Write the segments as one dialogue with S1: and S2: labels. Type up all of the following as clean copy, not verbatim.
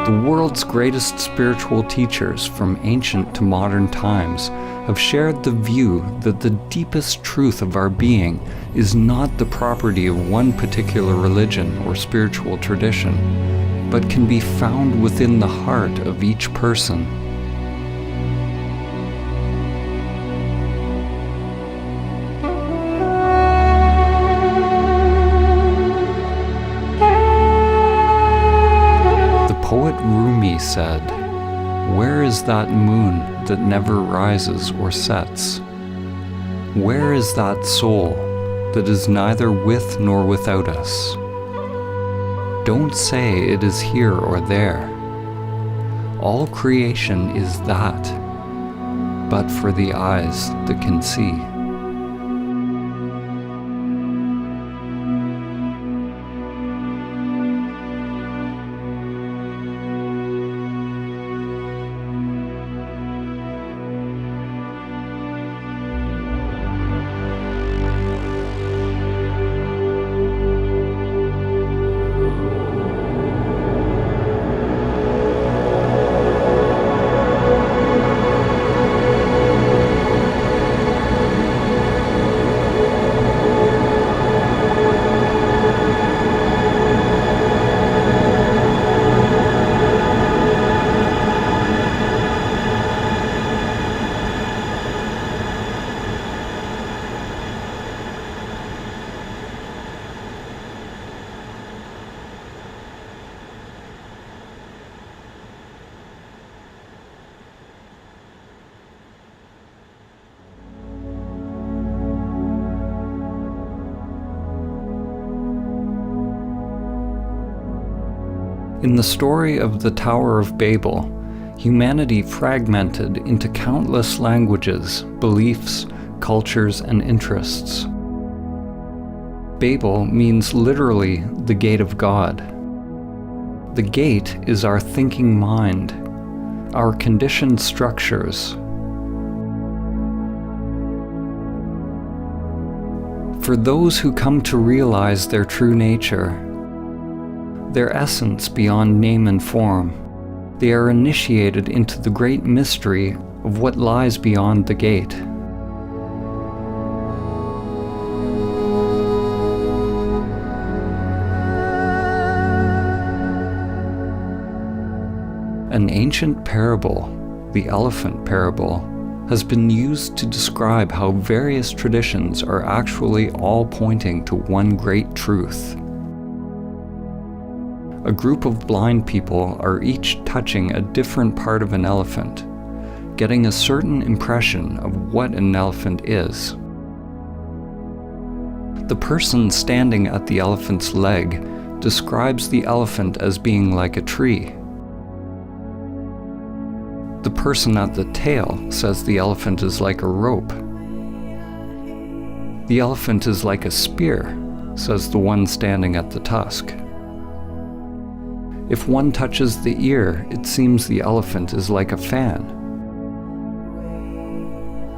S1: The world's greatest spiritual teachers from ancient to modern times have shared the view that the deepest truth of our being is not the property of one particular religion or spiritual tradition, but can be found within the heart of each person. The poet Rumi said, "Where is that moon that never rises or sets? Where is that soul that is neither with nor without us? Don't say it is here or there. All creation is that, but for the eyes that can see." In the story of the Tower of Babel, humanity fragmented into countless languages, beliefs, cultures, and interests. Babel means literally the gate of God. The gate is our thinking mind, our conditioned structures. For those who come to realize their true nature, their essence beyond name and form, they are initiated into the great mystery of what lies beyond the gate. An ancient parable, the elephant parable, has been used to describe how various traditions are actually all pointing to one great truth. A group of blind people are each touching a different part of an elephant, getting a certain impression of what an elephant is. The person standing at the elephant's leg describes the elephant as being like a tree. The person at the tail says the elephant is like a rope. The elephant is like a spear, says the one standing at the tusk. If one touches the ear, it seems the elephant is like a fan.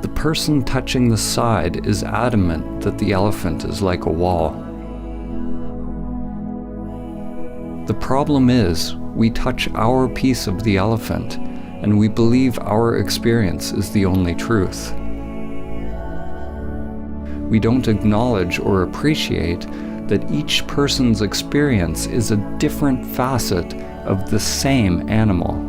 S1: The person touching the side is adamant that the elephant is like a wall. The problem is, we touch our piece of the elephant, and we believe our experience is the only truth. We don't acknowledge or appreciate that each person's experience is a different facet of the same animal.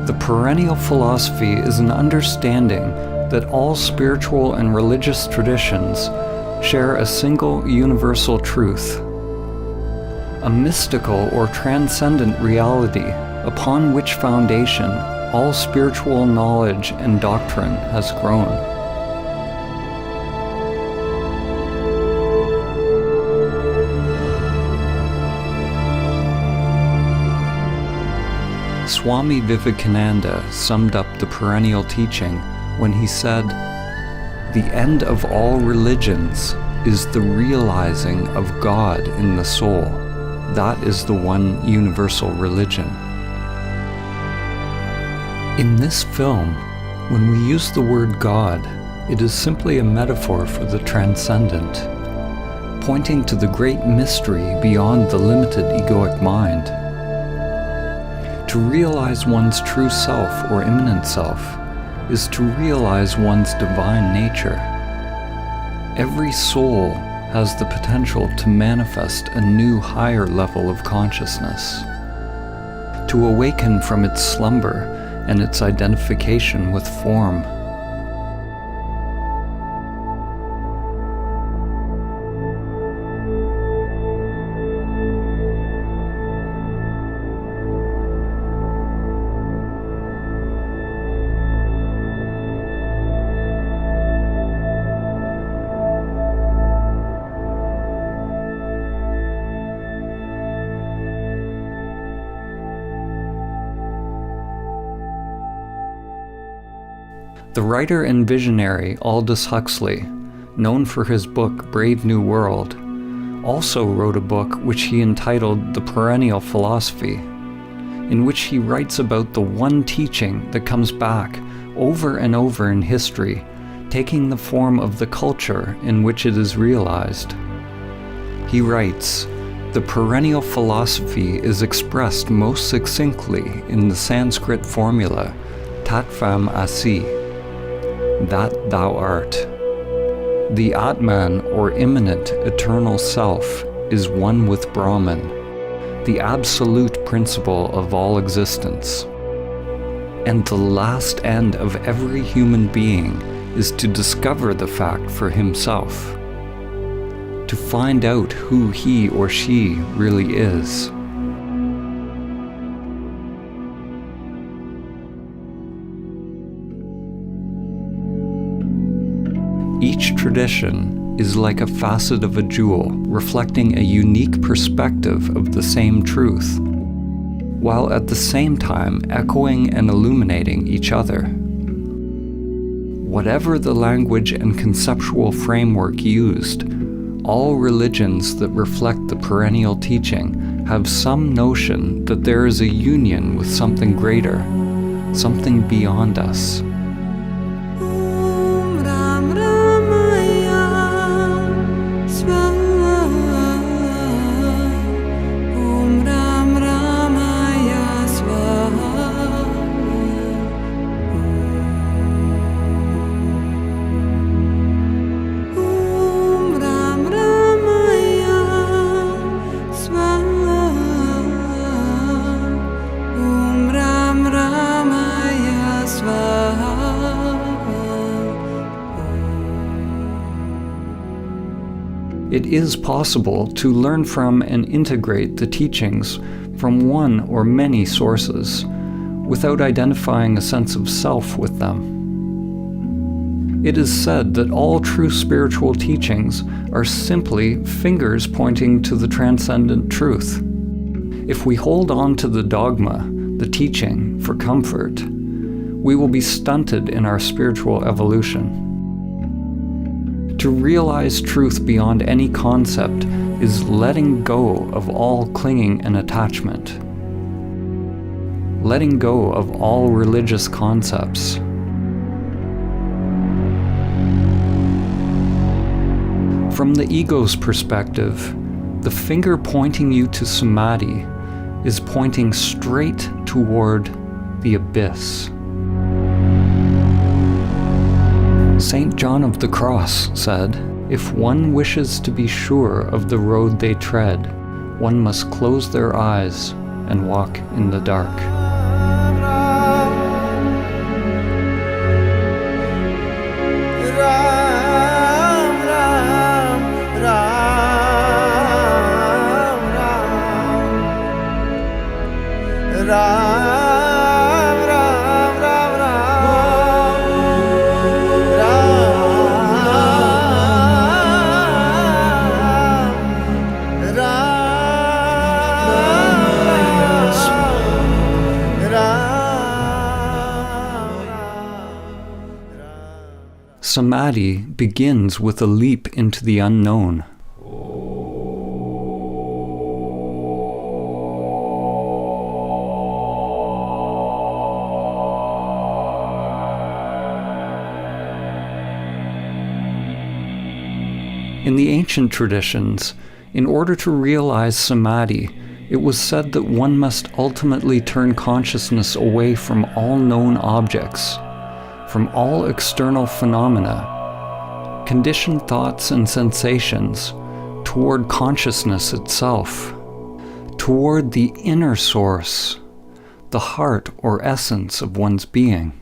S1: The perennial philosophy is an understanding that all spiritual and religious traditions share a single universal truth, a mystical or transcendent reality upon which foundation all spiritual knowledge and doctrine has grown. Swami Vivekananda summed up the perennial teaching when he said, The end of all religions is the realizing of God in the soul. That is the one universal religion. In this film, when we use the word God, it is simply a metaphor for the transcendent, pointing to the great mystery beyond the limited egoic mind. To realize one's true self or immanent self is to realize one's divine nature. Every soul has the potential to manifest a new higher level of consciousness, to awaken from its slumber and its identification with form. The writer and visionary Aldous Huxley, known for his book Brave New World, also wrote a book which he entitled The Perennial Philosophy, in which he writes about the one teaching that comes back over and over in history, taking the form of the culture in which it is realized. He writes, "The perennial philosophy is expressed most succinctly in the Sanskrit formula, Tat Tvam Asi, that thou art. The Atman, or immanent eternal self, is one with Brahman, the absolute principle of all existence. And the last end of every human being is to discover the fact for himself, to find out who he or she really is." Each tradition is like a facet of a jewel, reflecting a unique perspective of the same truth, while at the same time echoing and illuminating each other. Whatever the language and conceptual framework used, all religions that reflect the perennial teaching have some notion that there is a union with something greater, something beyond us. It is possible to learn from and integrate the teachings from one or many sources without identifying a sense of self with them. It is said that all true spiritual teachings are simply fingers pointing to the transcendent truth. If we hold on to the dogma, the teaching, for comfort, we will be stunted in our spiritual evolution. To realize truth beyond any concept is letting go of all clinging and attachment, letting go of all religious concepts. From the ego's perspective, the finger pointing you to Samadhi is pointing straight toward the abyss. St. John of the Cross said, "If one wishes to be sure of the road they tread, one must close their eyes and walk in the dark." Samadhi begins with a leap into the unknown. In the ancient traditions, in order to realize Samadhi, it was said that one must ultimately turn consciousness away from all known objects, from all external phenomena, conditioned thoughts and sensations, toward consciousness itself, toward the inner source, the heart or essence of one's being.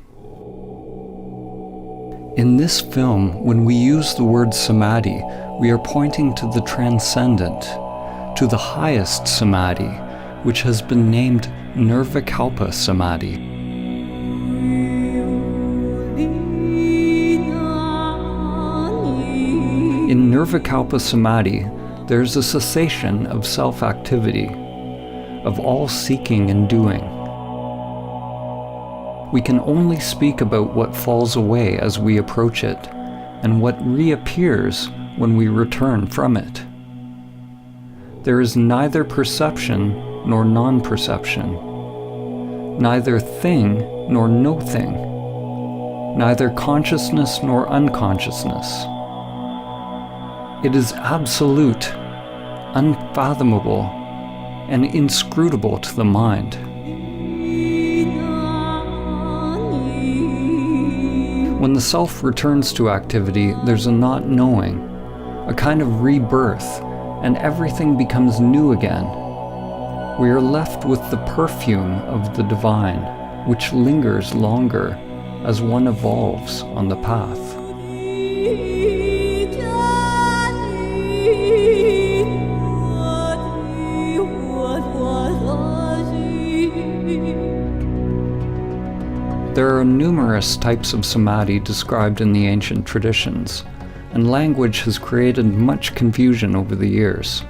S1: In this film, when we use the word Samadhi, we are pointing to the transcendent, to the highest Samadhi, which has been named Nirvikalpa Samadhi. In Nirvikalpa Samadhi, there is a cessation of self-activity, of all seeking and doing. We can only speak about what falls away as we approach it, and what reappears when we return from it. There is neither perception nor non-perception, neither thing nor no-thing, neither consciousness nor unconsciousness. It is absolute, unfathomable, and inscrutable to the mind. When the self returns to activity, there's a not knowing, a kind of rebirth, and everything becomes new again. We are left with the perfume of the divine, which lingers longer as one evolves on the path. There are numerous types of samadhi described in the ancient traditions, and language has created much confusion over the years.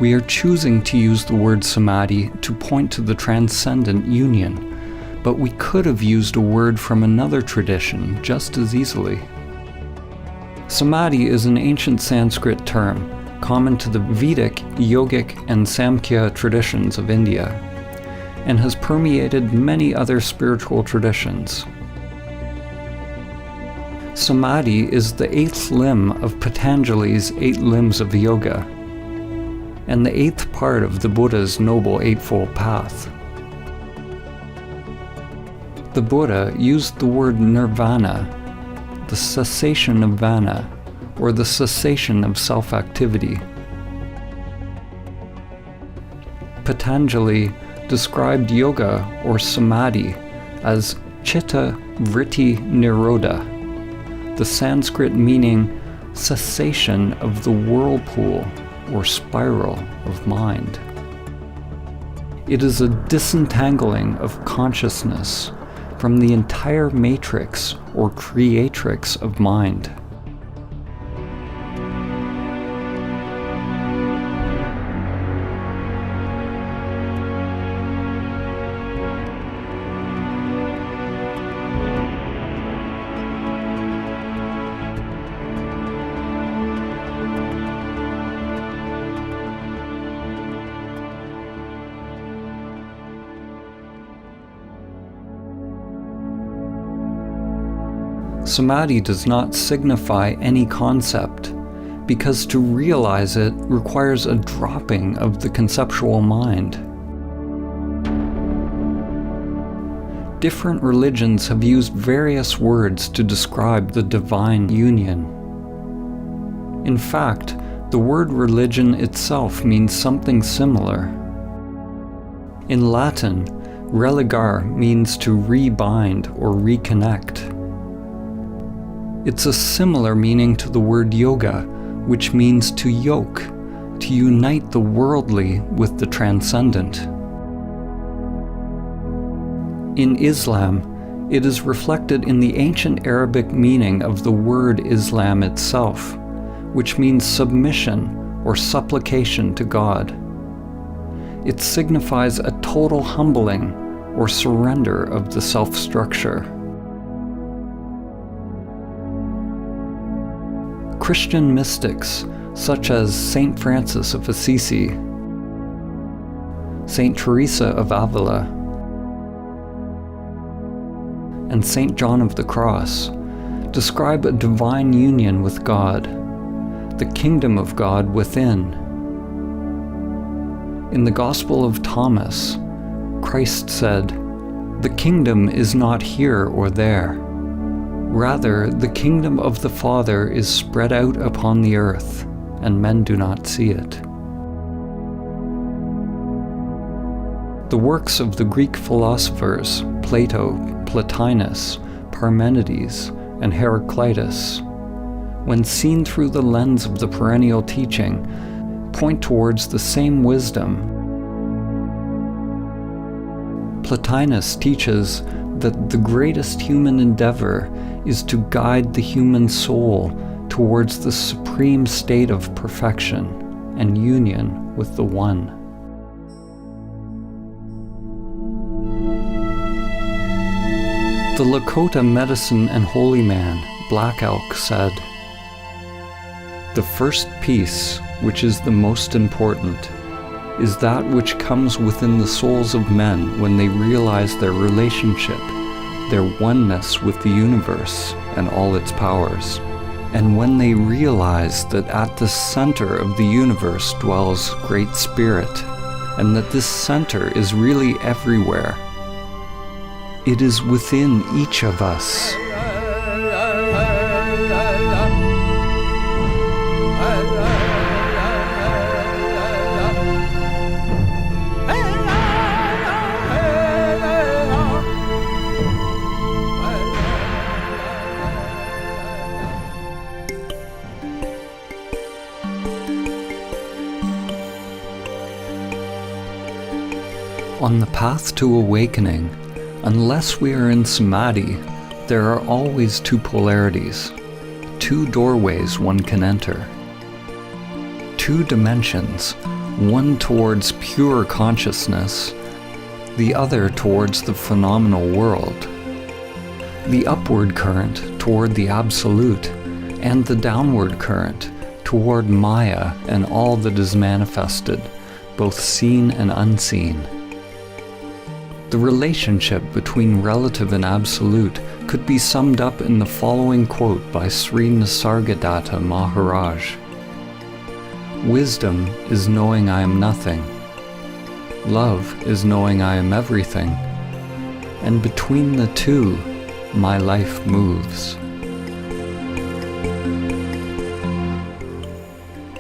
S1: We are choosing to use the word samadhi to point to the transcendent union, but we could have used a word from another tradition just as easily. Samadhi is an ancient Sanskrit term common to the Vedic, Yogic, and Samkhya traditions of India, and has permeated many other spiritual traditions. Samadhi is the 8th limb of Patanjali's 8 limbs of yoga, and the 8th part of the Buddha's Noble Eightfold Path. The Buddha used the word nirvana, the cessation of vana, or the cessation of self-activity. Patanjali described yoga or samadhi as chitta vritti nirodha, the Sanskrit meaning cessation of the whirlpool or spiral of mind. It is a disentangling of consciousness from the entire matrix or creatrix of mind. Samadhi does not signify any concept, because to realize it requires a dropping of the conceptual mind. Different religions have used various words to describe the divine union. In fact, the word religion itself means something similar. In Latin, religare means to rebind or reconnect. It's a similar meaning to the word yoga, which means to yoke, to unite the worldly with the transcendent. In Islam, it is reflected in the ancient Arabic meaning of the word Islam itself, which means submission or supplication to God. It signifies a total humbling or surrender of the self-structure. Christian mystics such as Saint Francis of Assisi, Saint Teresa of Avila, and Saint John of the Cross describe a divine union with God, the kingdom of God within. In the Gospel of Thomas, Christ said, "The kingdom is not here or there. Rather, the kingdom of the Father is spread out upon the earth, and men do not see it." The works of the Greek philosophers Plato, Plotinus, Parmenides, and Heraclitus, when seen through the lens of the perennial teaching, point towards the same wisdom. Plotinus teaches that the greatest human endeavor is to guide the human soul towards the supreme state of perfection and union with the One. The Lakota medicine and holy man, Black Elk, said, "The first peace, which is the most important, is that which comes within the souls of men when they realize their relationship, their oneness with the universe and all its powers, and when they realize that at the center of the universe dwells Great Spirit, and that this center is really everywhere. It is within each of us." On the path to awakening, unless we are in Samadhi, there are always two polarities, two doorways one can enter. Two dimensions, one towards pure consciousness, the other towards the phenomenal world. The upward current toward the Absolute, and the downward current toward Maya and all that is manifested, both seen and unseen. The relationship between relative and absolute could be summed up in the following quote by Sri Nisargadatta Maharaj. "Wisdom is knowing I am nothing. Love is knowing I am everything. And between the two, my life moves."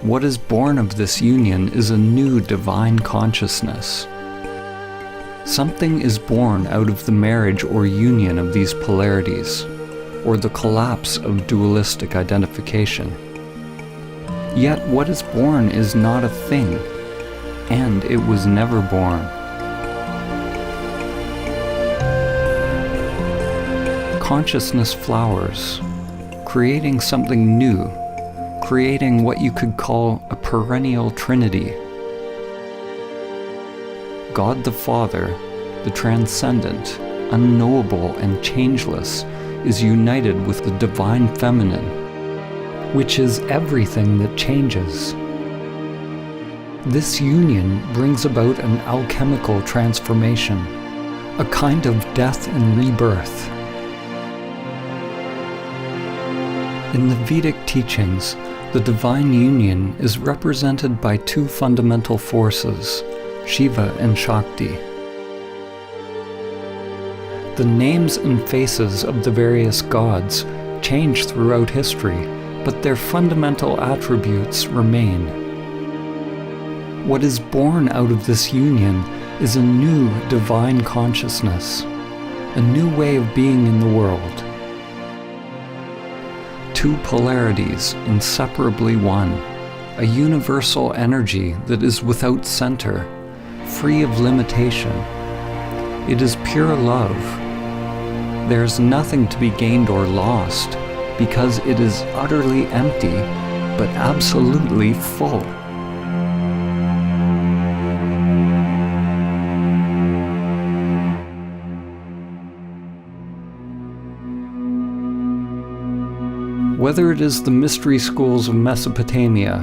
S1: What is born of this union is a new divine consciousness. Something is born out of the marriage or union of these polarities, or the collapse of dualistic identification. Yet what is born is not a thing, and it was never born. Consciousness flowers, creating something new, creating what you could call a perennial trinity. God the Father, the transcendent, unknowable and changeless, is united with the divine feminine, which is everything that changes. This union brings about an alchemical transformation, a kind of death and rebirth. In the Vedic teachings, the divine union is represented by two fundamental forces, Shiva and Shakti. The names and faces of the various gods change throughout history, but their fundamental attributes remain. What is born out of this union is a new divine consciousness, a new way of being in the world. Two polarities inseparably one, a universal energy that is without center, free of limitation. It is pure love. There is nothing to be gained or lost, because it is utterly empty, but absolutely full. Whether it is the mystery schools of Mesopotamia,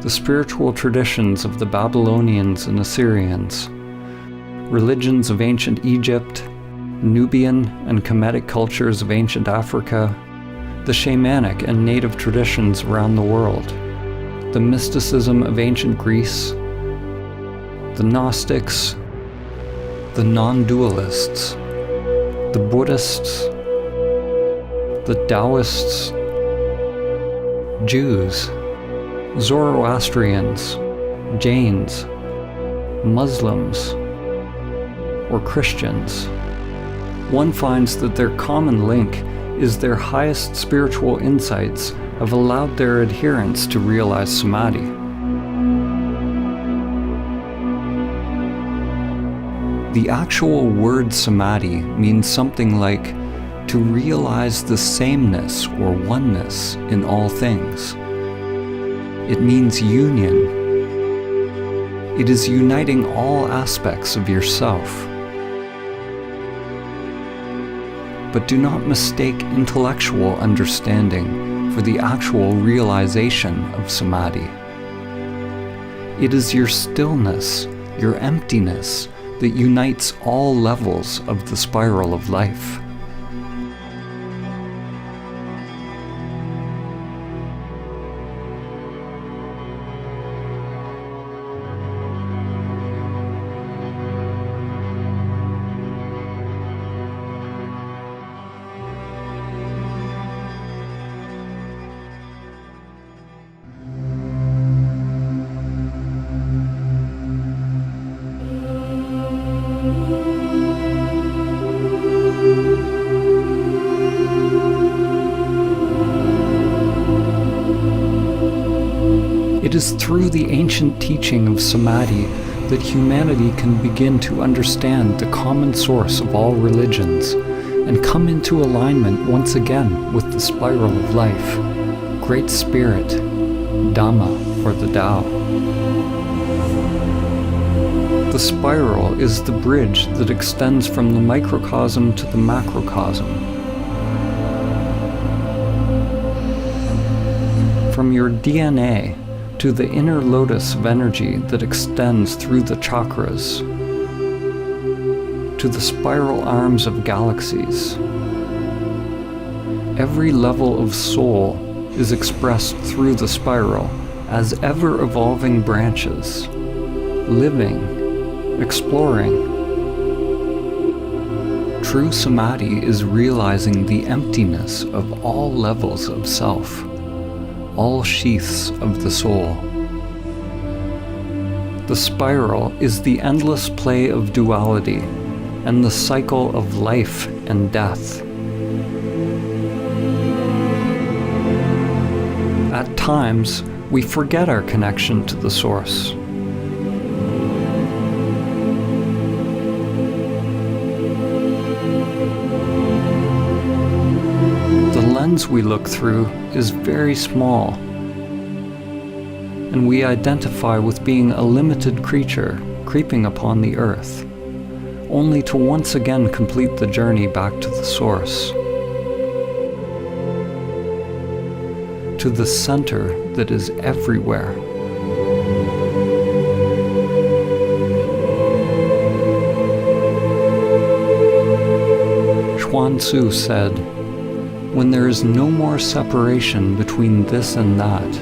S1: the spiritual traditions of the Babylonians and Assyrians, religions of ancient Egypt, Nubian and Kemetic cultures of ancient Africa, the shamanic and native traditions around the world, the mysticism of ancient Greece, the Gnostics, the non-dualists, the Buddhists, the Taoists, Jews, Zoroastrians, Jains, Muslims, or Christians, one finds that their common link is their highest spiritual insights have allowed their adherents to realize Samadhi. The actual word Samadhi means something like to realize the sameness or oneness in all things. It means union. It is uniting all aspects of yourself. But do not mistake intellectual understanding for the actual realization of Samadhi. It is your stillness, your emptiness, that unites all levels of the spiral of life. It is through the ancient teaching of Samadhi that humanity can begin to understand the common source of all religions and come into alignment once again with the spiral of life, Great Spirit, Dhamma, or the Tao. The spiral is the bridge that extends from the microcosm to the macrocosm. From your DNA to the inner lotus of energy that extends through the chakras, to the spiral arms of galaxies. Every level of soul is expressed through the spiral as ever-evolving branches, living, exploring. True Samadhi is realizing the emptiness of all levels of self, all sheaths of the soul. The spiral is the endless play of duality and the cycle of life and death. At times, we forget our connection to the source. The lens we look through is very small, and we identify with being a limited creature creeping upon the earth, only to once again complete the journey back to the source, to the center that is everywhere. Chuan Tzu said, "When there is no more separation between this and that,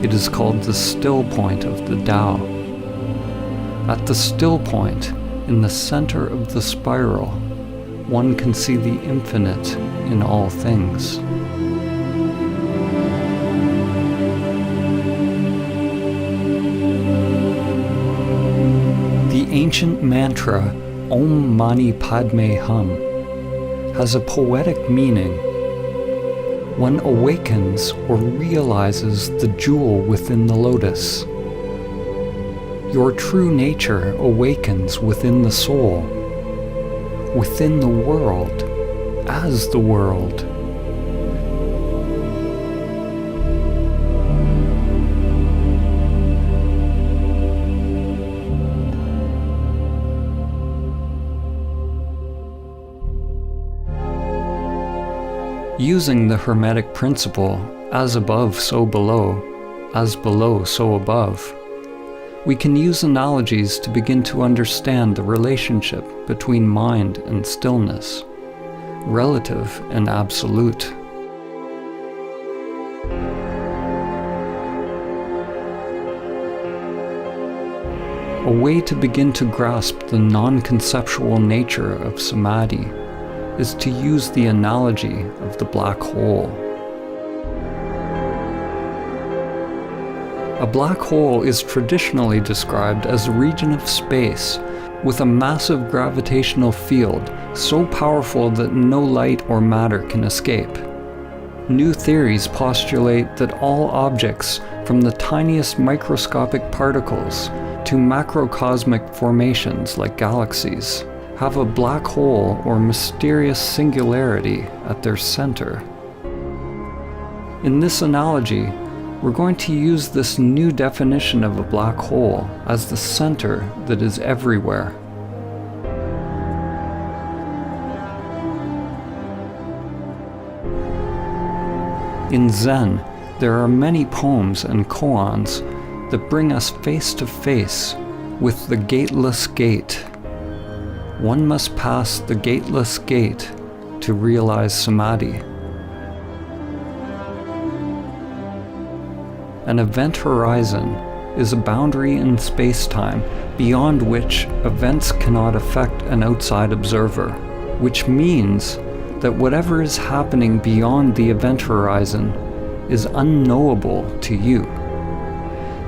S1: it is called the still point of the Tao. At the still point, in the center of the spiral, one can see the infinite in all things." The ancient mantra Om Mani Padme Hum has a poetic meaning. One awakens or realizes the jewel within the lotus. Your true nature awakens within the soul, within the world, as the world. Using the Hermetic principle, as above, so below, as below, so above, we can use analogies to begin to understand the relationship between mind and stillness, relative and absolute. A way to begin to grasp the non-conceptual nature of Samadhi is to use the analogy of the black hole. A black hole is traditionally described as a region of space with a massive gravitational field so powerful that no light or matter can escape. New theories postulate that all objects, from the tiniest microscopic particles to macrocosmic formations like galaxies, have a black hole or mysterious singularity at their center. In this analogy, we're going to use this new definition of a black hole as the center that is everywhere. In Zen, there are many poems and koans that bring us face to face with the gateless gate. One must pass the gateless gate to realize Samadhi. An event horizon is a boundary in space-time beyond which events cannot affect an outside observer, which means that whatever is happening beyond the event horizon is unknowable to you.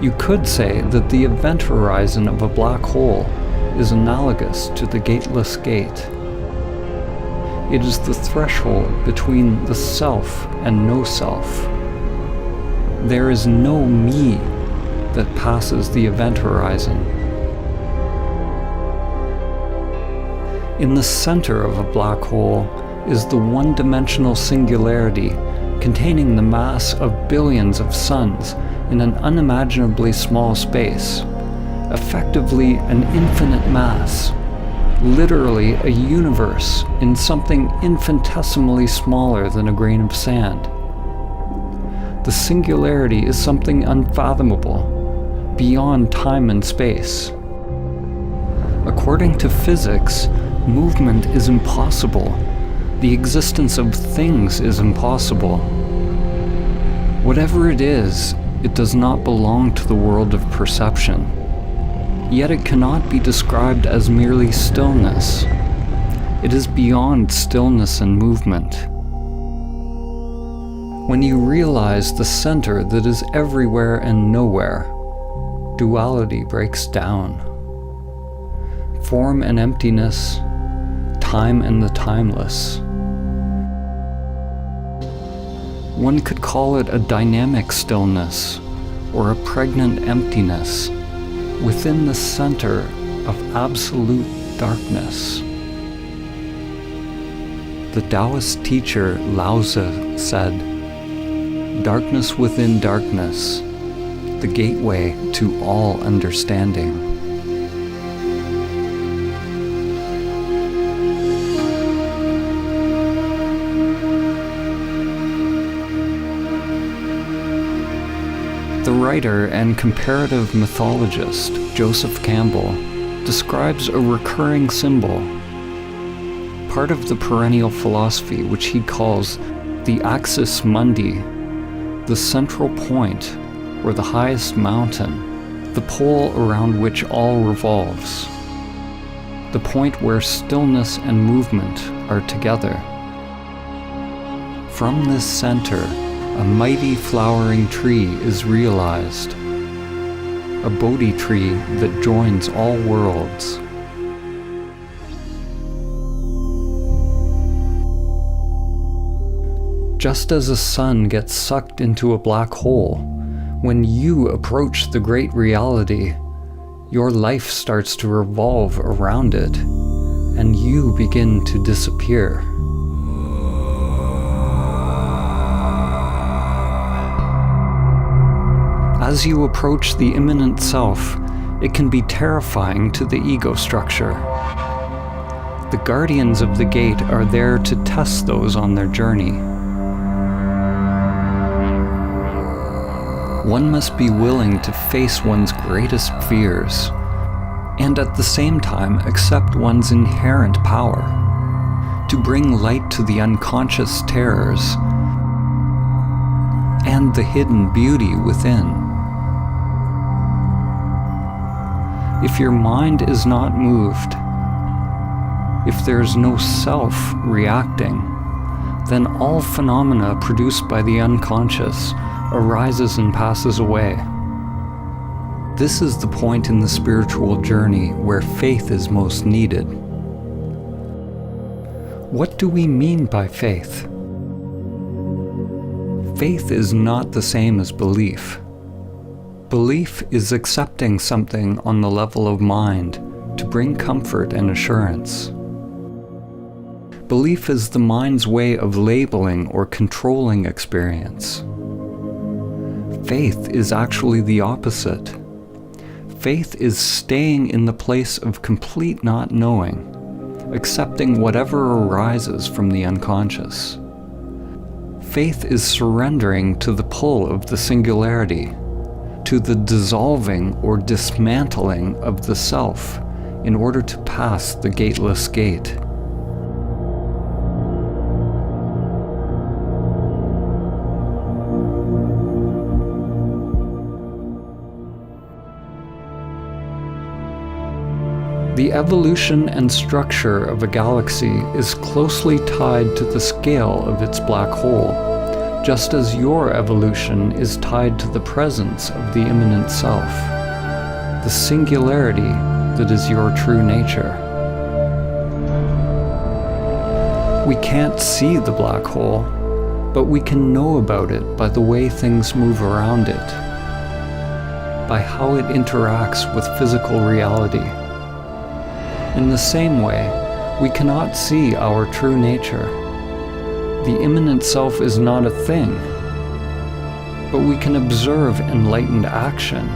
S1: You could say that the event horizon of a black hole is analogous to the gateless gate. It is the threshold between the self and no self. There is no me that passes the event horizon. In the center of a black hole is the one-dimensional singularity containing the mass of billions of suns in an unimaginably small space, effectively an infinite mass, literally a universe in something infinitesimally smaller than a grain of sand. The singularity is something unfathomable, beyond time and space. According to physics, movement is impossible. The existence of things is impossible. Whatever it is, it does not belong to the world of perception. Yet it cannot be described as merely stillness. It is beyond stillness and movement. When you realize the center that is everywhere and nowhere, duality breaks down. Form and emptiness, time and the timeless. One could call it a dynamic stillness, or a pregnant emptiness, within the center of absolute darkness. The Taoist teacher Lao Tzu said, "Darkness within darkness, the gateway to all understanding." The writer and comparative mythologist Joseph Campbell describes a recurring symbol, part of the perennial philosophy which he calls the axis mundi, the central point or the highest mountain, the pole around which all revolves, the point where stillness and movement are together. From this center, a mighty flowering tree is realized, a Bodhi tree that joins all worlds. Just as a sun gets sucked into a black hole, when you approach the great reality, your life starts to revolve around it, and you begin to disappear. As you approach the immanent self, it can be terrifying to the ego structure. The guardians of the gate are there to test those on their journey. one must be willing to face one's greatest fears, and at the same time accept one's inherent power, to bring light to the unconscious terrors and the hidden beauty within. If your mind is not moved, if there's no self reacting, then all phenomena produced by the unconscious arises and passes away. This is the point in the spiritual journey where faith is most needed. What do we mean by faith? Faith is not the same as belief. Belief is accepting something on the level of mind to bring comfort and assurance. Belief is the mind's way of labeling or controlling experience. Faith is actually the opposite. Faith is staying in the place of complete not knowing, accepting whatever arises from the unconscious. Faith is surrendering to the pull of the singularity, to the dissolving or dismantling of the self in order to pass the gateless gate. The evolution and structure of a galaxy is closely tied to the scale of its black hole, just as your evolution is tied to the presence of the immanent self, the singularity that is your true nature. We can't see the black hole, but we can know about it by the way things move around it, by how it interacts with physical reality. In the same way, we cannot see our true nature. The immanent self is not a thing, but we can observe enlightened action.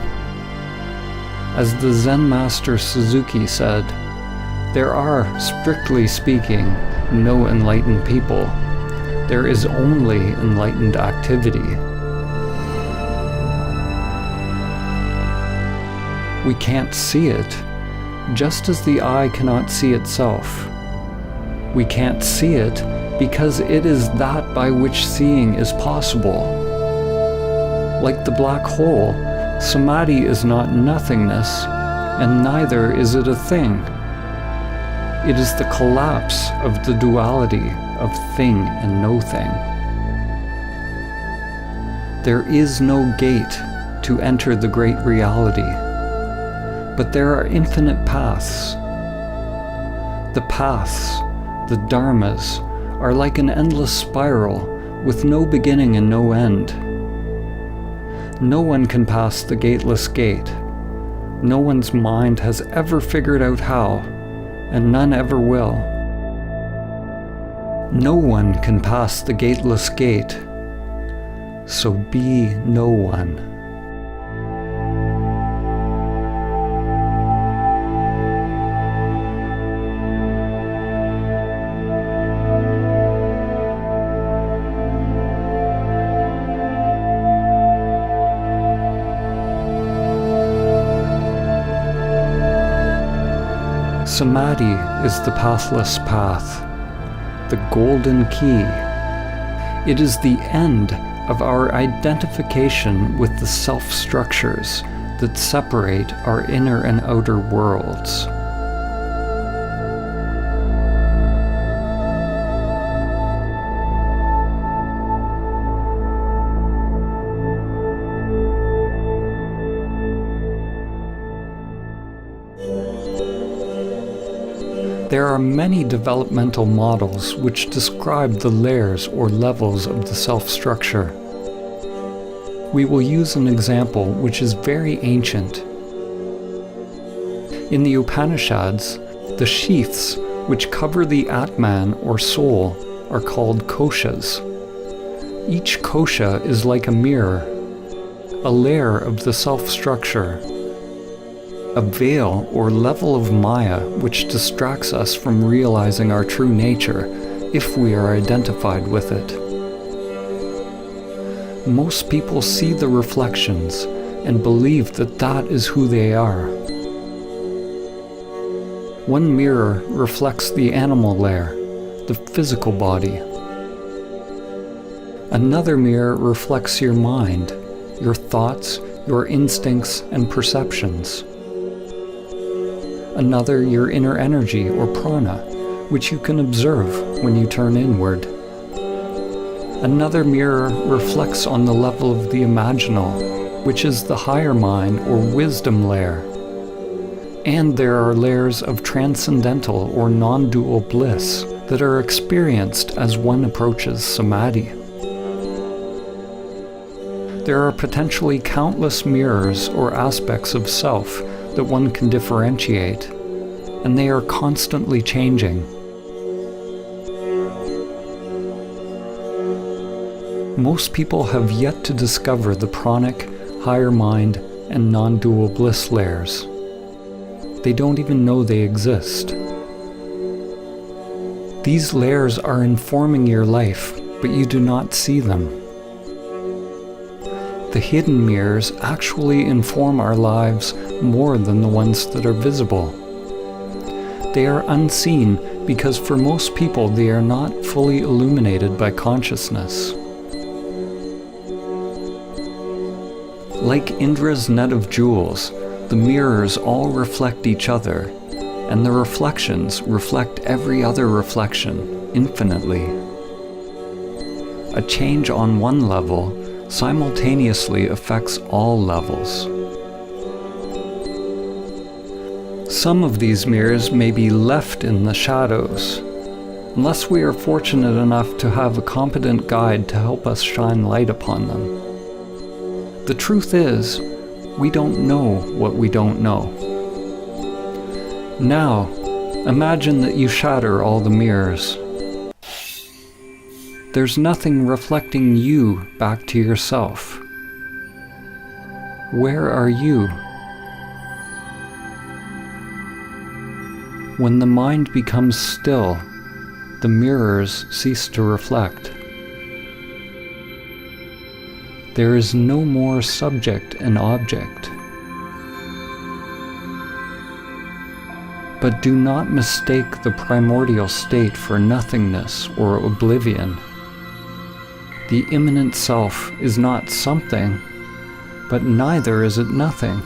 S1: As the Zen master Suzuki said, there are, strictly speaking, no enlightened people. There is only enlightened activity. We can't see it, just as the eye cannot see itself. We can't see it because it is that by which seeing is possible. Like the black hole, Samadhi is not nothingness, and neither is it a thing. It is the collapse of the duality of thing and no thing. There is no gate to enter the great reality, but there are infinite paths. The paths, the dharmas, are like an endless spiral with no beginning and no end. No one can pass the gateless gate. No one's mind has ever figured out how, and none ever will. No one can pass the gateless gate, so be no one. Samadhi is the pathless path, the golden key. It is the end of our identification with the self-structures that separate our inner and outer worlds. There are many developmental models which describe the layers or levels of the self-structure. We will use an example which is very ancient. In the Upanishads, the sheaths which cover the Atman or soul are called koshas. Each kosha is like a mirror, a layer of the self-structure, a veil or level of Maya which distracts us from realizing our true nature if we are identified with it. Most people see the reflections and believe that that is who they are. One mirror reflects the animal layer, the physical body. Another mirror reflects your mind, your thoughts, your instincts and perceptions. Another your inner energy or prana, which you can observe when you turn inward. Another mirror reflects on the level of the imaginal, which is the higher mind or wisdom layer. And there are layers of transcendental or non-dual bliss that are experienced as one approaches Samadhi. There are potentially countless mirrors or aspects of self that one can differentiate, and they are constantly changing. Most people have yet to discover the pranic, higher mind, and non-dual bliss layers. They don't even know they exist. These layers are informing your life, but you do not see them. The hidden mirrors actually inform our lives more than the ones that are visible. They are unseen because for most people they are not fully illuminated by consciousness. Like Indra's net of jewels, the mirrors all reflect each other, and the reflections reflect every other reflection infinitely. A change on one level simultaneously affects all levels. Some of these mirrors may be left in the shadows, unless we are fortunate enough to have a competent guide to help us shine light upon them. The truth is, we don't know what we don't know. Now, imagine that you shatter all the mirrors. There's nothing reflecting you back to yourself. Where are you? When the mind becomes still, the mirrors cease to reflect. There is no more subject and object. But do not mistake the primordial state for nothingness or oblivion. The immanent self is not something, but neither is it nothing.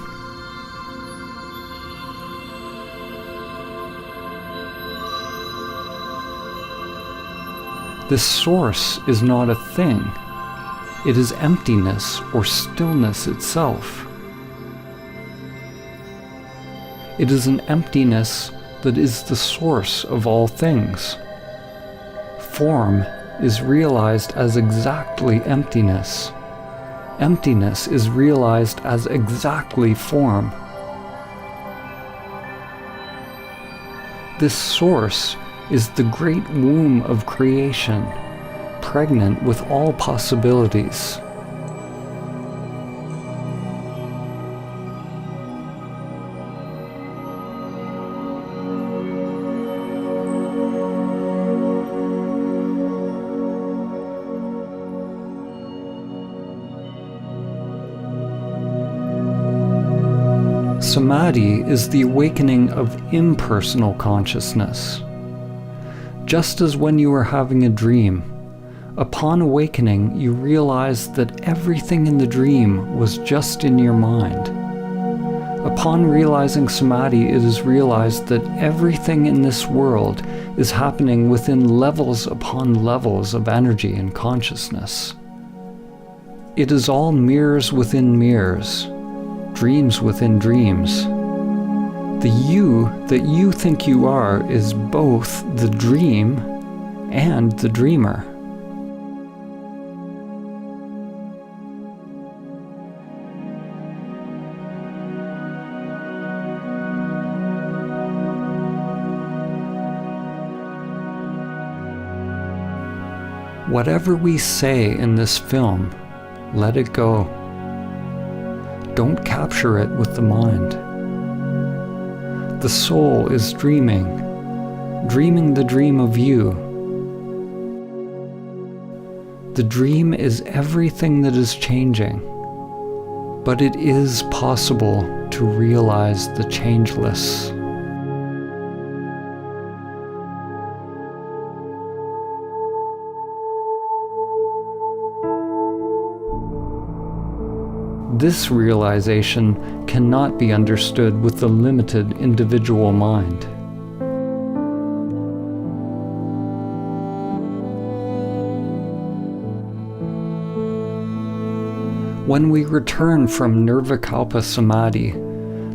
S1: This source is not a thing. It is emptiness or stillness itself. It is an emptiness that is the source of all things. Form is realized as exactly emptiness. Emptiness is realized as exactly form. This source is the great womb of creation, pregnant with all possibilities. Samadhi is the awakening of impersonal consciousness. Just as when you are having a dream, upon awakening you realize that everything in the dream was just in your mind. Upon realizing Samadhi, it is realized that everything in this world is happening within levels upon levels of energy and consciousness. It is all mirrors within mirrors, dreams within dreams. The you that you think you are is both the dream and the dreamer. Whatever we say in this film, let it go. Don't capture it with the mind. The soul is dreaming the dream of you. The dream is everything that is changing, but it is possible to realize the changeless. This realization cannot be understood with the limited individual mind. When we return from Nirvikalpa Samadhi,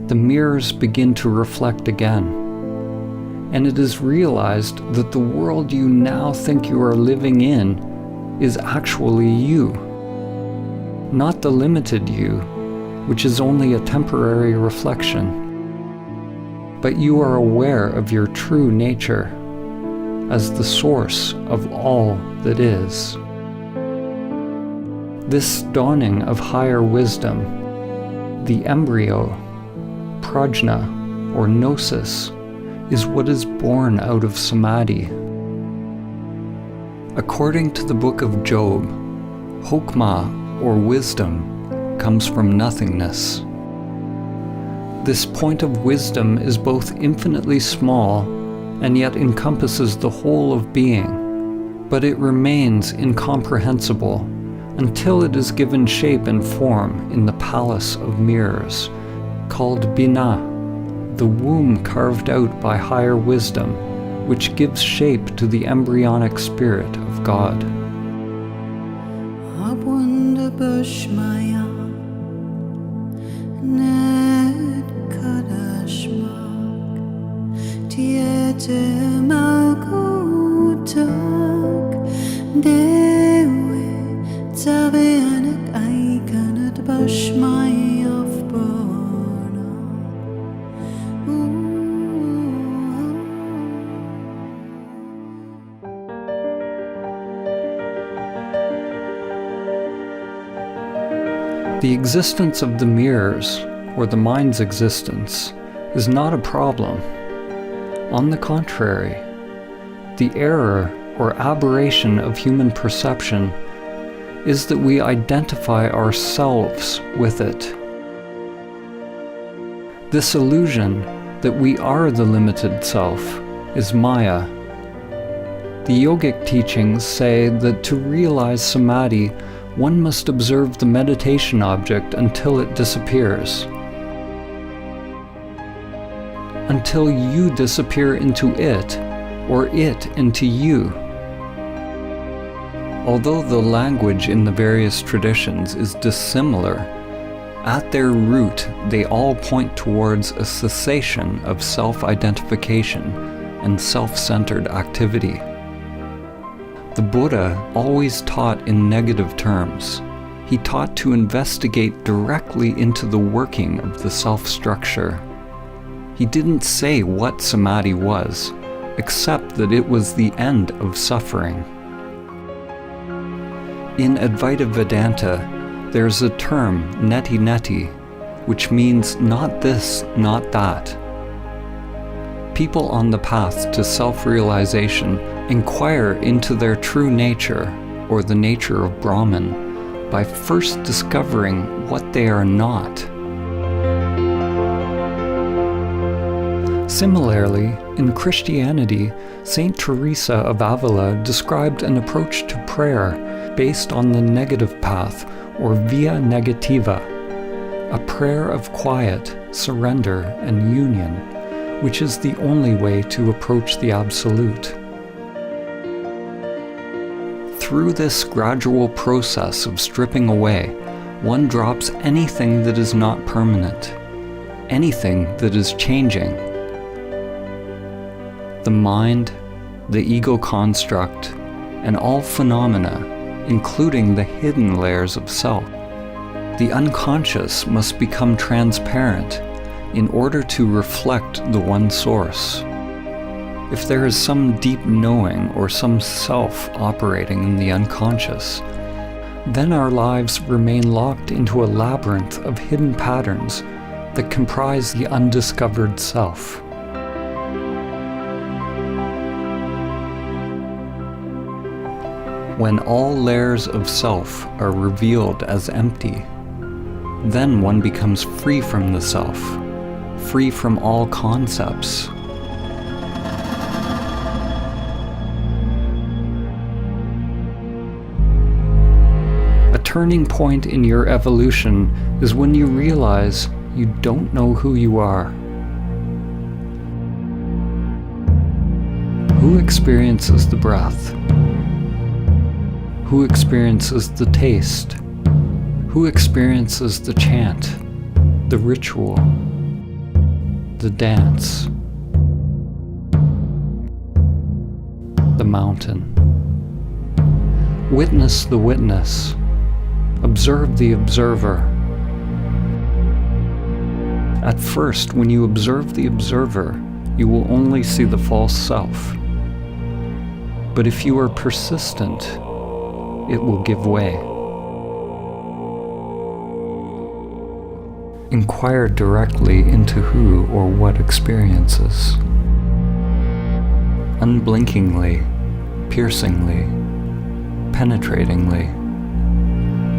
S1: the mirrors begin to reflect again, and it is realized that the world you now think you are living in is actually you. Not the limited you, which is only a temporary reflection, but you are aware of your true nature as the source of all that is. This dawning of higher wisdom, the embryo, prajna, or gnosis, is what is born out of Samadhi. According to the book of Job, Hokmah, or wisdom, comes from nothingness. This point of wisdom is both infinitely small and yet encompasses the whole of being, but it remains incomprehensible until it is given shape and form in the palace of mirrors, called Bina, the womb carved out by higher wisdom, which gives shape to the embryonic spirit of God.
S2: Bushmaya Ned Kadashmak Tiete Malkutak Dewe Taveanet Aikanat Bushmaya of Bona.
S1: The existence of the mirrors, or the mind's existence, is not a problem. On the contrary, the error or aberration of human perception is that we identify ourselves with it. This illusion that we are the limited self is Maya. The yogic teachings say that to realize Samadhi, one must observe the meditation object until it disappears. Until you disappear into it, or it into you. Although the language in the various traditions is dissimilar, at their root they all point towards a cessation of self-identification and self-centered activity. The Buddha always taught in negative terms. He taught to investigate directly into the working of the self-structure. He didn't say what Samadhi was, except that it was the end of suffering. In Advaita Vedanta, there's a term, neti neti, which means not this, not that. People on the path to self-realization inquire into their true nature, or the nature of Brahman, by first discovering what they are not. Similarly, in Christianity, Saint Teresa of Avila described an approach to prayer based on the negative path, or via negativa, a prayer of quiet, surrender, and union, which is the only way to approach the Absolute. Through this gradual process of stripping away, one drops anything that is not permanent, anything that is changing. The mind, the ego construct, and all phenomena, including the hidden layers of self. The unconscious must become transparent in order to reflect the one source. If there is some deep knowing or some self operating in the unconscious, then our lives remain locked into a labyrinth of hidden patterns that comprise the undiscovered self. when all layers of self are revealed as empty, then one becomes free from the self, free from all concepts. A turning point in your evolution is when you realize you don't know who you are. Who experiences the breath? Who experiences the taste? Who experiences the chant, the ritual, the dance, the mountain? Witness the witness. Observe the observer. At first, when you observe the observer, you will only see the false self. But if you are persistent, it will give way. Inquire directly into who or what experiences. Unblinkingly, piercingly, penetratingly,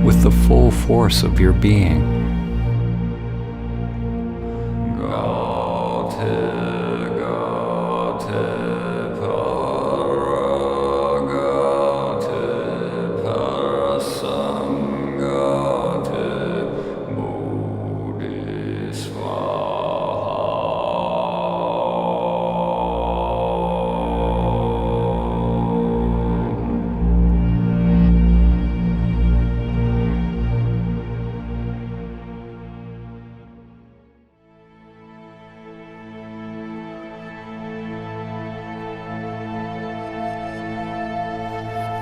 S1: with the full force of your being.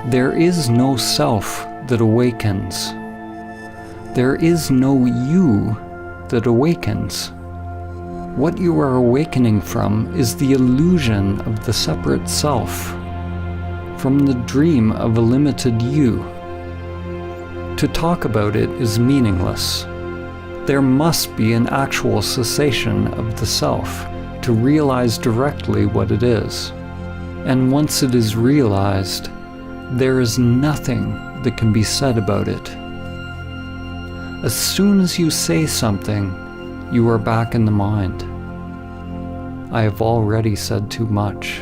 S1: There is no self that awakens. There is no you that awakens. What you are awakening from is the illusion of the separate self, from the dream of a limited you. To talk about it is meaningless. There must be an actual cessation of the self to realize directly what it is. And once it is realized, there is nothing that can be said about it. As soon as you say something, you are back in the mind. I have already said too much.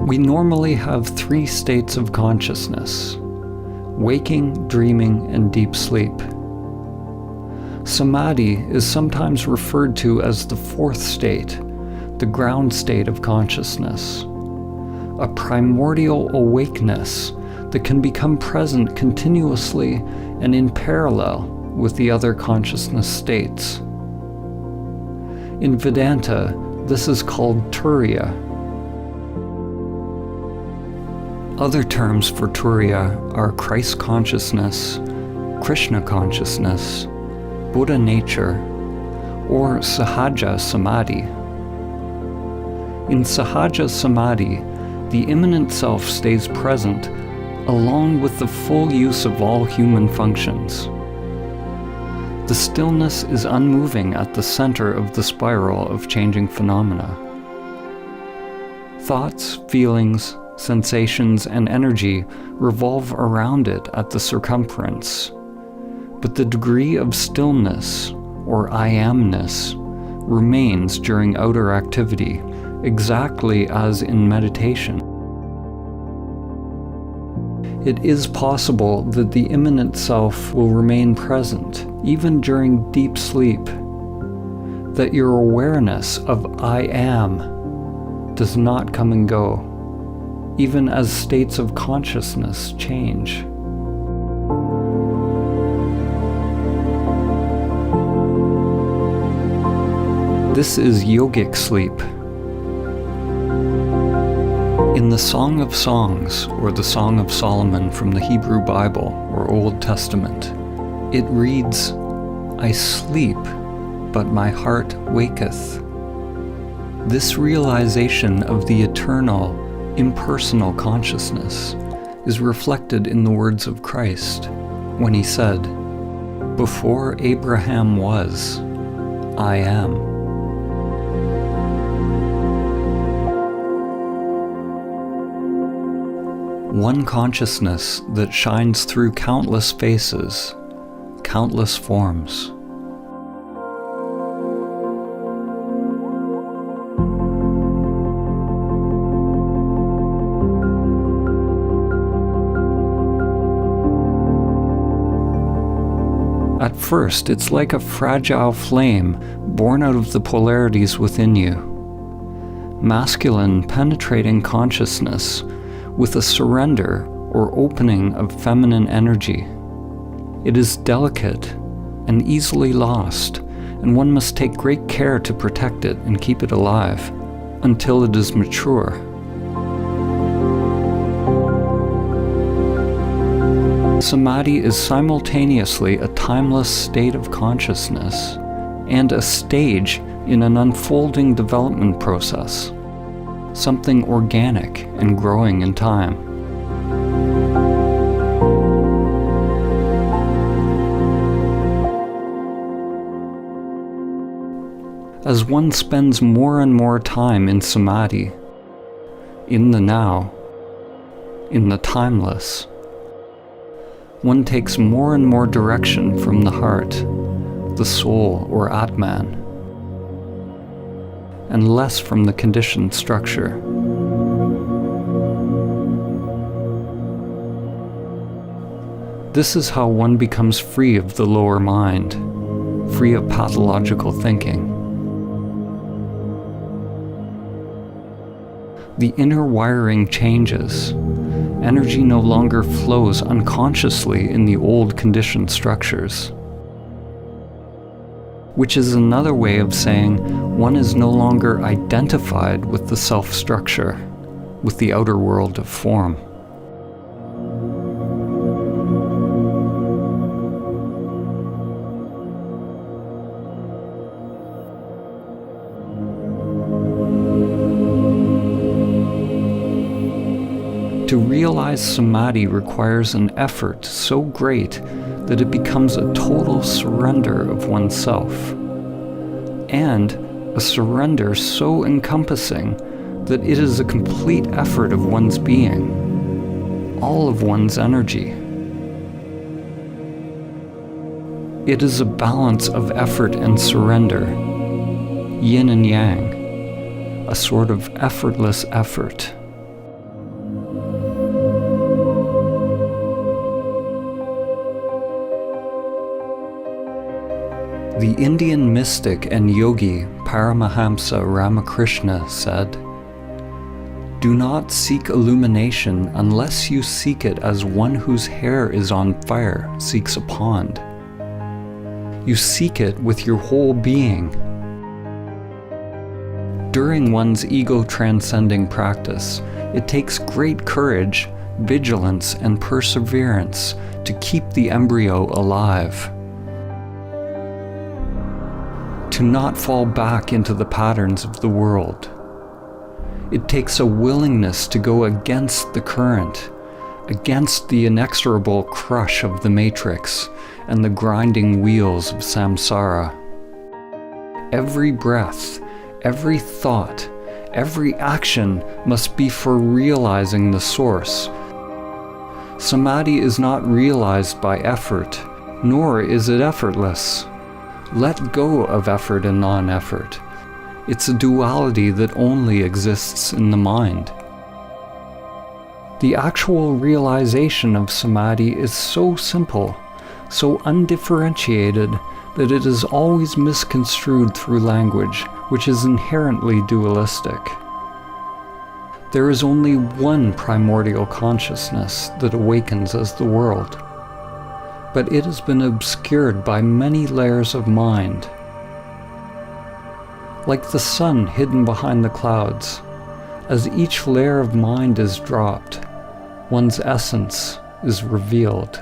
S1: We normally have 3 states of consciousness: waking, dreaming, and deep sleep. Samadhi is sometimes referred to as the 4th state, the ground state of consciousness, a primordial awakeness that can become present continuously and in parallel with the other consciousness states. In Vedanta, this is called Turiya. Other terms for Turiya are Christ consciousness, Krishna consciousness, Buddha nature, or Sahaja Samadhi. In Sahaja Samadhi, the immanent self stays present along with the full use of all human functions. The stillness is unmoving at the center of the spiral of changing phenomena. Thoughts, feelings, sensations, and energy revolve around it at the circumference. But the degree of stillness, or I amness, remains during outer activity, exactly as in meditation. It is possible that the immanent self will remain present, even during deep sleep, that your awareness of I am does not come and go, even as states of consciousness change. This is yogic sleep. In the Song of Songs, or the Song of Solomon from the Hebrew Bible or Old Testament, it reads, "I sleep, but my heart waketh." This realization of the eternal, impersonal consciousness is reflected in the words of Christ when he said, Before Abraham was, I am. One consciousness that shines through countless faces, countless forms. At first, it's like a fragile flame born out of the polarities within you. Masculine, penetrating consciousness with a surrender or opening of feminine energy. It is delicate and easily lost, and one must take great care to protect it and keep it alive until it is mature. Samadhi is simultaneously a timeless state of consciousness and a stage in an unfolding development process, something organic and growing in time. As one spends more and more time in Samadhi, in the now, in the timeless, one takes more and more direction from the heart, the soul or Atman, and less from the conditioned structure. This is how one becomes free of the lower mind, free of pathological thinking. The inner wiring changes. Energy no longer flows unconsciously in the old conditioned structures. Which is another way of saying one is no longer identified with the self-structure, with the outer world of form. To realize Samadhi requires an effort so great that it becomes a total surrender of oneself, and a surrender so encompassing that it is a complete effort of one's being, all of one's energy. It is a balance of effort and surrender, yin and yang, a sort of effortless effort. The Indian mystic and yogi Paramahamsa Ramakrishna said, "Do not seek illumination unless you seek it as one whose hair is on fire seeks a pond. You seek it with your whole being." During one's ego-transcending practice, it takes great courage, vigilance, and perseverance to keep the embryo alive. To not fall back into the patterns of the world. It takes a willingness to go against the current, against the inexorable crush of the matrix and the grinding wheels of samsara. Every breath, every thought, every action must be for realizing the source. Samadhi is not realized by effort, nor is it effortless. Let go of effort and non-effort. It's a duality that only exists in the mind. The actual realization of Samadhi is so simple, so undifferentiated, that it is always misconstrued through language, which is inherently dualistic. There is only one primordial consciousness that awakens as the world, but it has been obscured by many layers of mind. Like the sun hidden behind the clouds, as each layer of mind is dropped, one's essence is revealed.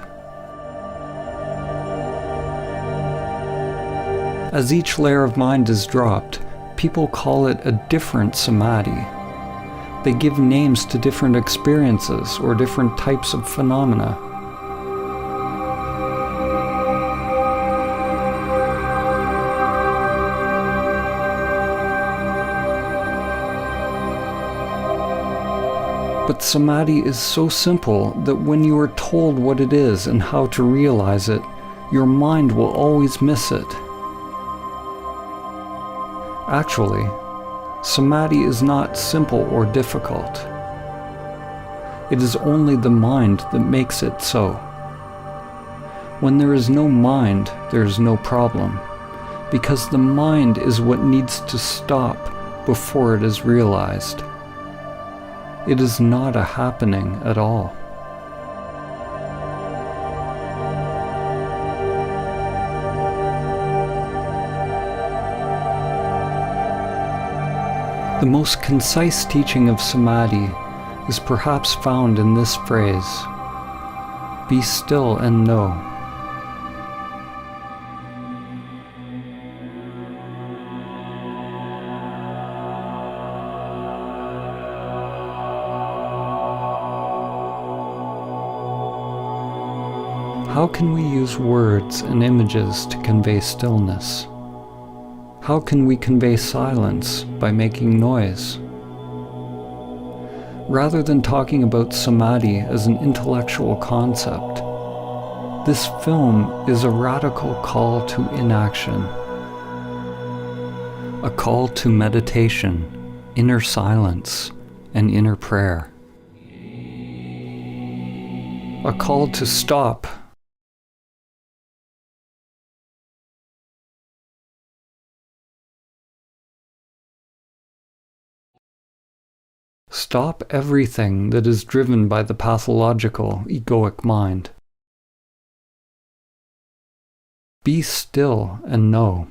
S1: As each layer of mind is dropped, people call it a different Samadhi. They give names to different experiences or different types of phenomena. But Samadhi is so simple that when you are told what it is and how to realize it, your mind will always miss it. Actually, Samadhi is not simple or difficult. It is only the mind that makes it so. When there is no mind, there is no problem, because the mind is what needs to stop before it is realized. It is not a happening at all. The most concise teaching of Samadhi is perhaps found in this phrase: be still and know. How can we use words and images to convey stillness? How can we convey silence by making noise? Rather than talking about Samadhi as an intellectual concept, this film is a radical call to inaction, a call to meditation, inner silence, and inner prayer, a call to stop. Stop everything that is driven by the pathological, egoic mind. Be still and know.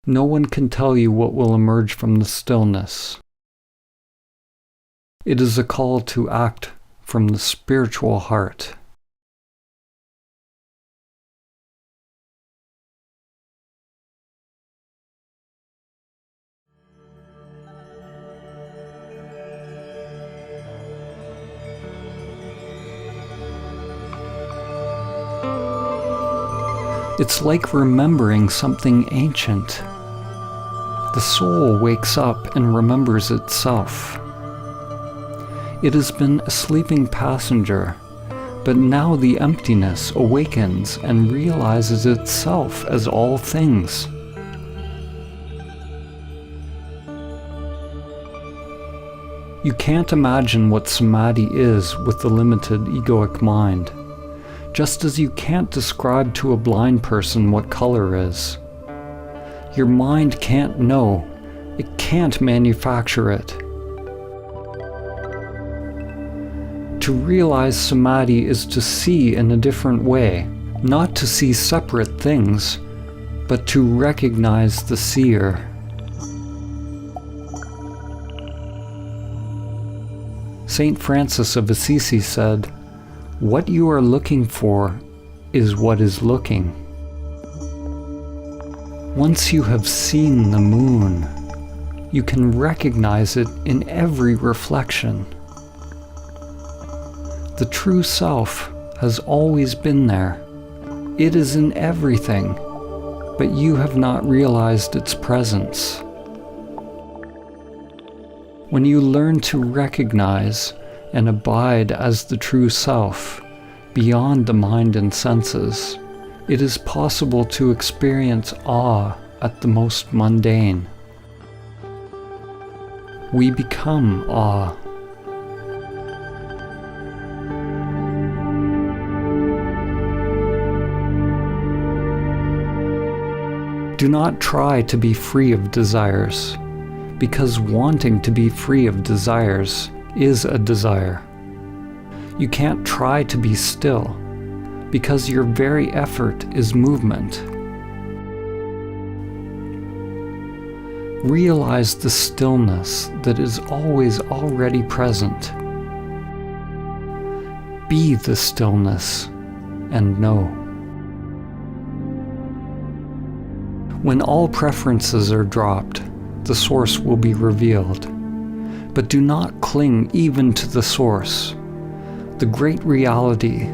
S1: No one can tell you what will emerge from the stillness. It is a call to act from the spiritual heart. It's like remembering something ancient. The soul wakes up and remembers itself. It has been a sleeping passenger, but now the emptiness awakens and realizes itself as all things. You can't imagine what Samadhi is with the limited egoic mind, just as you can't describe to a blind person what color is. Your mind can't know. It can't manufacture it. To realize Samadhi is to see in a different way, not to see separate things, but to recognize the seer. Saint Francis of Assisi said, "What you are looking for is what is looking." Once you have seen the moon, you can recognize it in every reflection. The true self has always been there. It is in everything, but you have not realized its presence. When you learn to recognize and abide as the true self, beyond the mind and senses, it is possible to experience awe at the most mundane. We become awe. Do not try to be free of desires, because wanting to be free of desires is a desire. You can't try to be still, because your very effort is movement. Realize the stillness that is always already present. Be the stillness and know. When all preferences are dropped, the source will be revealed. But do not cling even to the source. The great reality,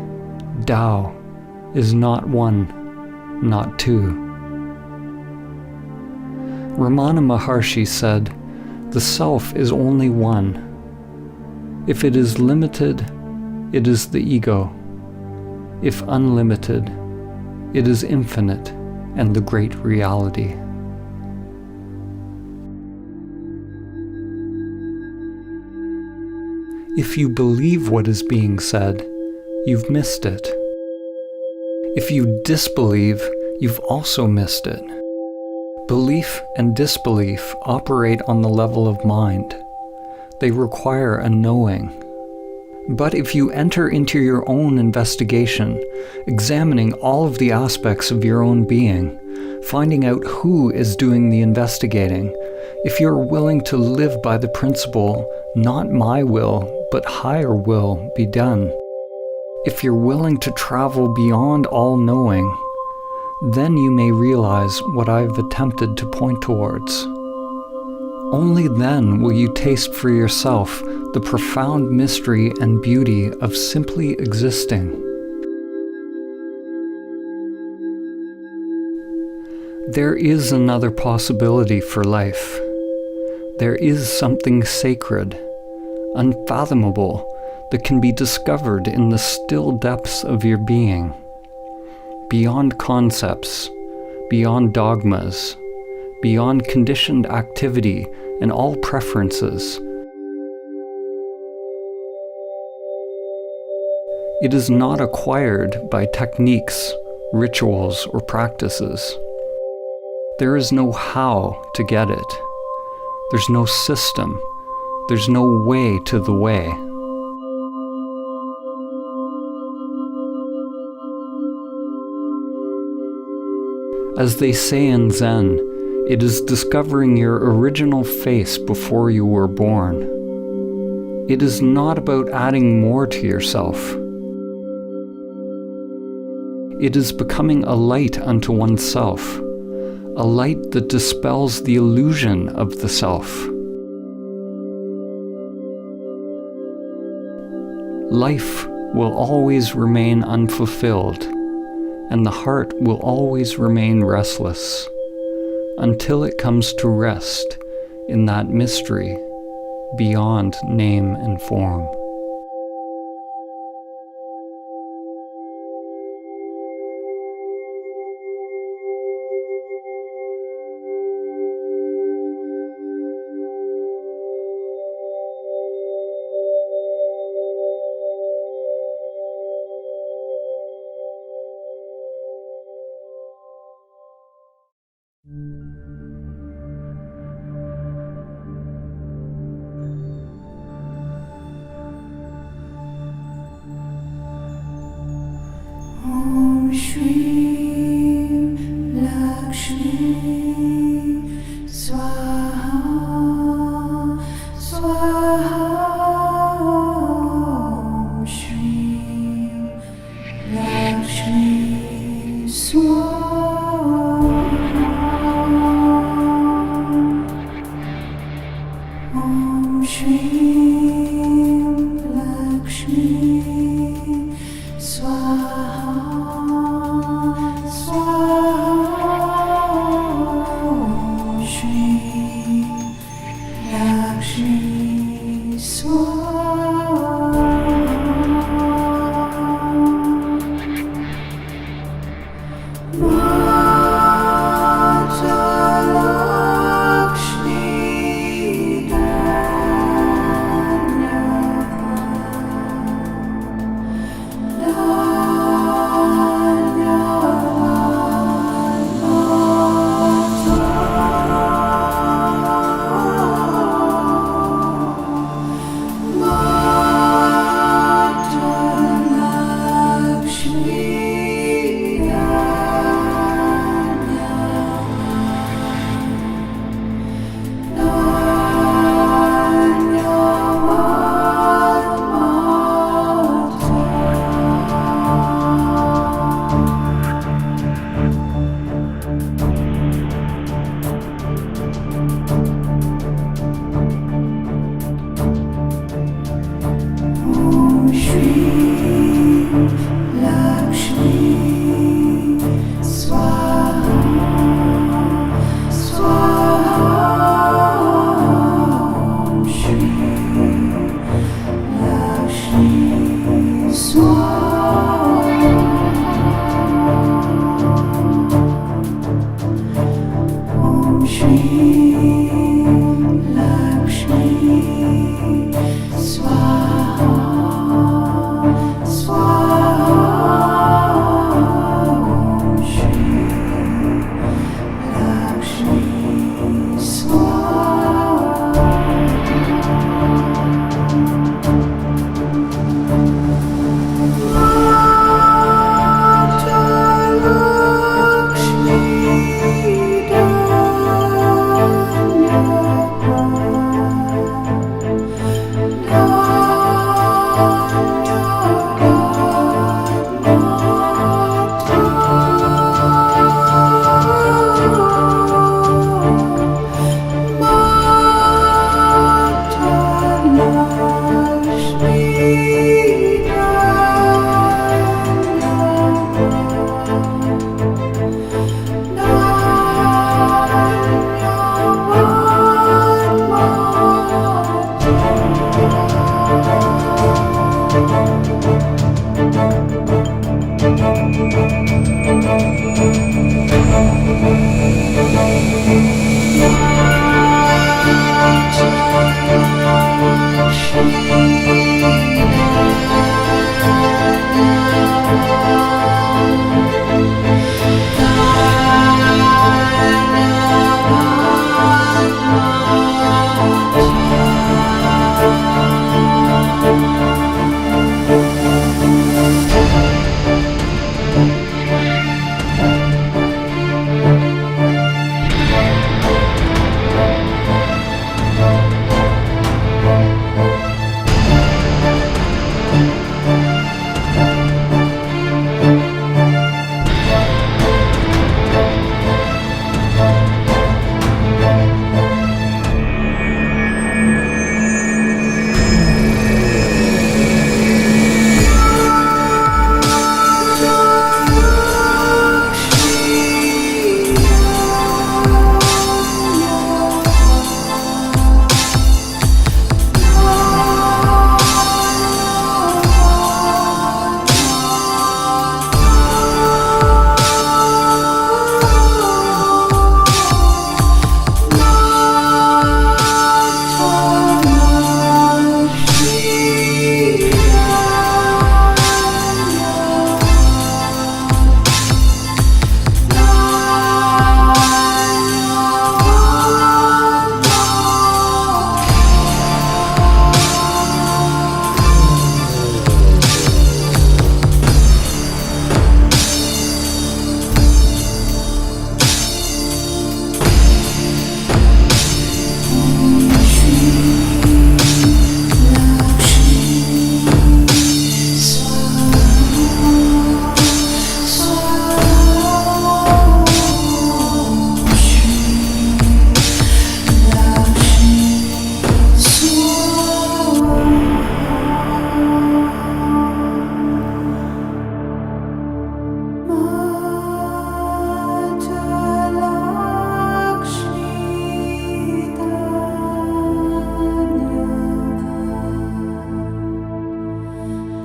S1: Tao, is not one, not two. Ramana Maharshi said, "The self is only one. If it is limited, it is the ego. If unlimited, it is infinite and the great reality." If you believe what is being said, you've missed it. If you disbelieve, you've also missed it. Belief and disbelief operate on the level of mind. They require a knowing. But if you enter into your own investigation, examining all of the aspects of your own being, finding out who is doing the investigating, if you're willing to live by the principle, "Not my will, but higher will be done," if you're willing to travel beyond all knowing, then you may realize what I've attempted to point towards. Only then will you taste for yourself the profound mystery and beauty of simply existing. There is another possibility for life. There is something sacred, unfathomable, that can be discovered in the still depths of your being, beyond concepts, beyond dogmas, beyond conditioned activity and all preferences. It is not acquired by techniques, rituals, or practices. There is no how to get it. There's no system. There's no way to the way. As they say in Zen, it is discovering your original face before you were born. It is not about adding more to yourself. It is becoming a light unto oneself, a light that dispels the illusion of the self. Life will always remain unfulfilled, and the heart will always remain restless, until it comes to rest in that mystery beyond name and form.
S2: Om Shri Lakshmi Swaha Swaha. Om Shri Lakshmi Swaha. Om Shri Lakshmi Swaha.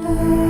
S2: Om